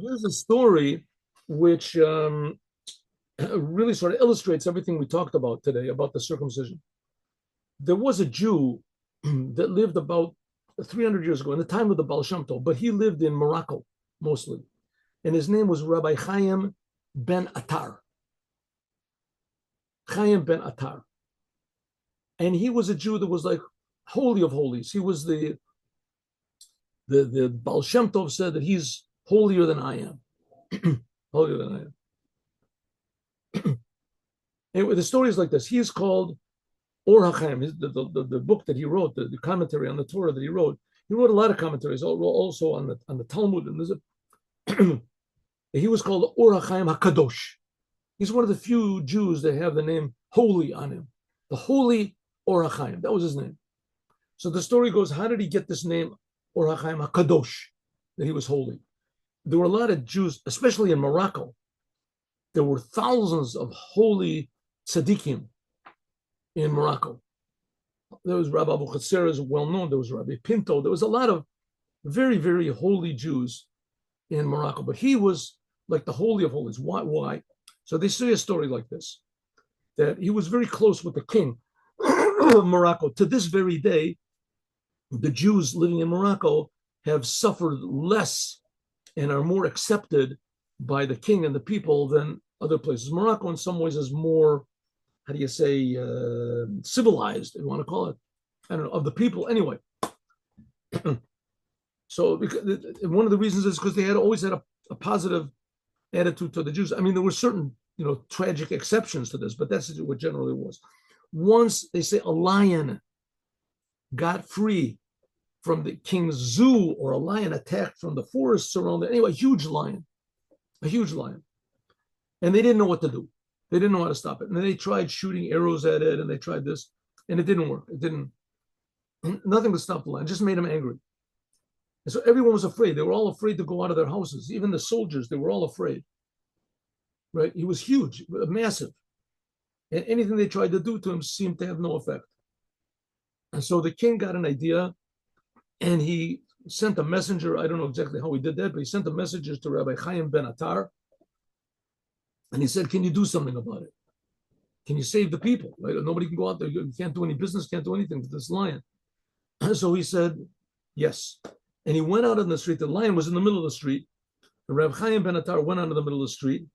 Here's a story which really sort of illustrates everything we talked about today about the circumcision. There was a Jew that lived about 300 years ago in the time of the Baal Shem Tov, but he lived in Morocco mostly. And his name was Rabbi Chaim ben Attar. Chaim ben Attar. And he was a Jew that was like holy of holies. He was the Baal Shem Tov said that he's holier than I am. Holier than I am. Anyway, the story is like this. He is called Or HaChaim, the book that he wrote, the commentary on the Torah that he wrote. He wrote a lot of commentaries, also on the Talmud. And he was called Or HaChaim HaKadosh. He's one of the few Jews that have the name holy on him. The holy Or HaChaim. That was his name. So the story goes, how did he get this name Or HaChaim HaKadosh, that he was holy? There were a lot of Jews, especially in Morocco. There were thousands of holy tzaddikim in Morocco. There was Rabbi Abu Chatzera, is well known. There was Rabbi Pinto. There was a lot of very, very holy Jews in Morocco. But he was like the holy of holies. Why? So they say a story like this, that he was very close with the king of Morocco. To this very day, the Jews living in Morocco have suffered less and are more accepted by the king and the people than other places. Morocco in some ways is more, how do you say, civilized, if you want to call it, I don't know, of the people anyway. So one of the reasons is because they had always had a positive attitude to the Jews. I mean, there were certain, tragic exceptions to this, but that's what generally was. Once they say a lion got free from the king's zoo, or a lion attacked from the forests around there, anyway, a huge lion. And they didn't know what to do. They didn't know how to stop it. And they tried shooting arrows at it, and they tried this, and it didn't work. Nothing to stop the lion, just made them angry. And so everyone was afraid. They were all afraid to go out of their houses. Even the soldiers, they were all afraid. Right? He was huge, massive. And anything they tried to do to him seemed to have no effect. And so the king got an idea, and he sent a messenger. I don't know exactly how he did that, but he sent a messenger to Rabbi Chaim ben Attar. And he said, can you do something about it? Can you save the people? Right? Nobody can go out there. You can't do any business, can't do anything with this lion. So he said, yes. And he went out on the street. The lion was in the middle of the street. Rabbi Chaim ben Attar went out in the middle of the street,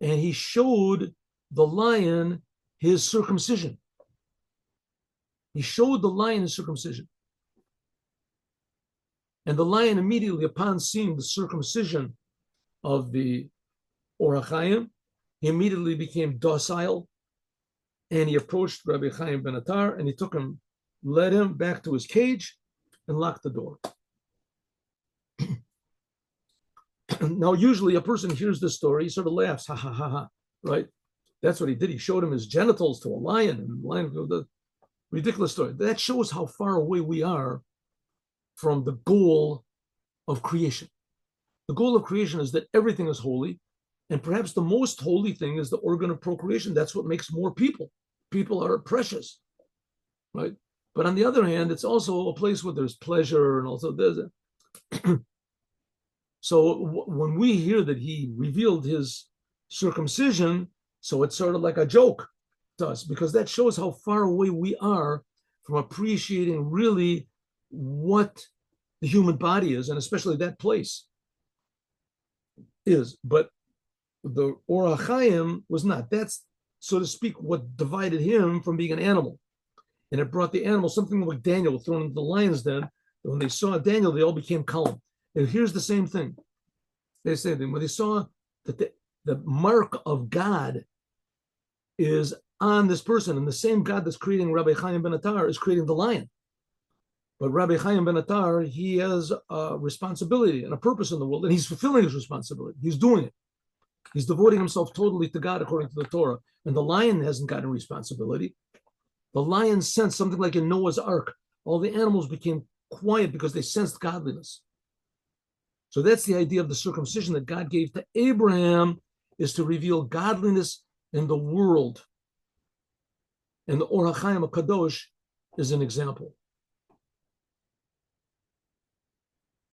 and he showed the lion his circumcision. He showed the lion his circumcision. And the lion immediately, upon seeing the circumcision of the Or HaChaim, he immediately became docile, and he approached Rabbi Chaim ben Attar, and he led him back to his cage and locked the door. Now, usually a person hears this story, he sort of laughs, ha, ha, ha, ha, right? That's what he did. He showed him his genitals to a lion, and the lion, the ridiculous story. That shows how far away we are from the goal of creation. The goal of creation is that everything is holy, and perhaps the most holy thing is the organ of procreation. That's what makes more people. People are precious, right? But on the other hand, it's also a place where there's pleasure, and also there's So when we hear that he revealed his circumcision, so it's sort of like a joke to us, because that shows how far away we are from appreciating really what the human body is, and especially that place is. But the Or HaChaim was not. That's, so to speak, what divided him from being an animal. And it brought the animal, something like Daniel thrown into the lion's den. When they saw Daniel, they all became calm. And here's the same thing. They say that when they saw that the mark of God is on this person, and the same God that's creating Rabbi Chaim ben Attar is creating the lion. But Rabbi Chaim ben Attar, he has a responsibility and a purpose in the world, and he's fulfilling his responsibility. He's doing it. He's devoting himself totally to God according to the Torah. And the lion hasn't gotten responsibility. The lion sensed something like in Noah's Ark. All the animals became quiet because they sensed godliness. So that's the idea of the circumcision that God gave to Abraham, is to reveal godliness in the world. And the Or HaChaim HaKadosh is an example.